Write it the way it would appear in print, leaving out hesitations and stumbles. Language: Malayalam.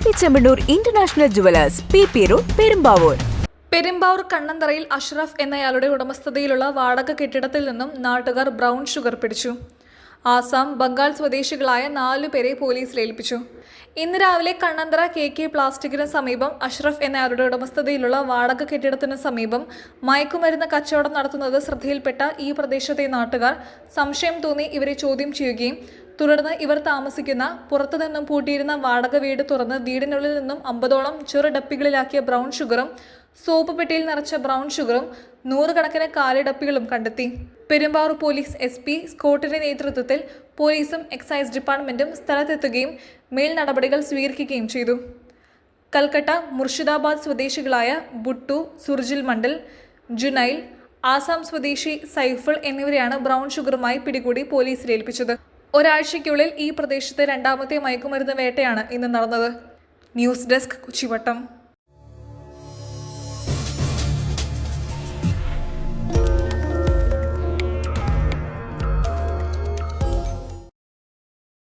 Gopi Chemmanur international jewellers P road Perumbavoor. Perumbavoor കണ്ണന്തറയിൽ അഷ്റഫ് എന്നയാളുടെ ഉടമസ്ഥതയിലുള്ള വാടക കെട്ടിടത്തിൽ നിന്നും നാട്ടുകാർ ബ്രൗൺ ഷുഗർ പിടിച്ചു. ആസാം, ബംഗാൾ സ്വദേശികളായ 4 പേരെ പോലീസിൽ ഏൽപ്പിച്ചു. ഇന്ന് രാവിലെ കണ്ണന്തറ KK പ്ലാസ്റ്റിക്കിന് സമീപം അഷ്റഫ് എന്നയാളുടെ ഉടമസ്ഥതയിലുള്ള വാടക കെട്ടിടത്തിന് സമീപം മയക്കുമരുന്ന് കച്ചവടം നടത്തുന്നത് ശ്രദ്ധയിൽപ്പെട്ട ഈ പ്രദേശത്തെ നാട്ടുകാർ സംശയം തോന്നി ഇവരെ ചോദ്യം ചെയ്യുകയും തുടർന്ന് ഇവർ താമസിക്കുന്ന പുറത്തുനിന്നും പൂട്ടിയിരുന്ന വാടക വീട് തുറന്ന് വീടിനുള്ളിൽ നിന്നും 50ഓളം ചെറു ഡപ്പികളിലാക്കിയ ബ്രൗൺ ഷുഗറും സോപ്പ് പെട്ടിയിൽ നിറച്ച ബ്രൗൺ ഷുഗറും 100 കണക്കിന് കാലിഡപ്പികളും കണ്ടെത്തി. പെരുമ്പാവൂർ പോലീസ് SP സ്കോട്ടിന്റെ നേതൃത്വത്തിൽ പോലീസും എക്സൈസ് ഡിപ്പാർട്ട്മെന്റും സ്ഥലത്തെത്തുകയും മേൽ നടപടികൾ സ്വീകരിക്കുകയും ചെയ്തു. കൽക്കട്ട, മുർഷിദാബാദ് സ്വദേശികളായ ബുട്ടു, സുർജിൽ മണ്ഡൽ, ജുനൈൽ, ആസാം സ്വദേശി സൈഫുൾ എന്നിവരെയാണ് ബ്രൗൺ ഷുഗറുമായി പിടികൂടി പോലീസിൽ ഏൽപ്പിച്ചത്. ഒരാഴ്ചയ്ക്കുള്ളിൽ ഈ പ്രദേശത്തെ രണ്ടാമത്തെ മയക്കുമരുന്ന് വേട്ടയാണ് ഇന്ന് നടന്നത്. News desk, കുച്ചിവട്ടം.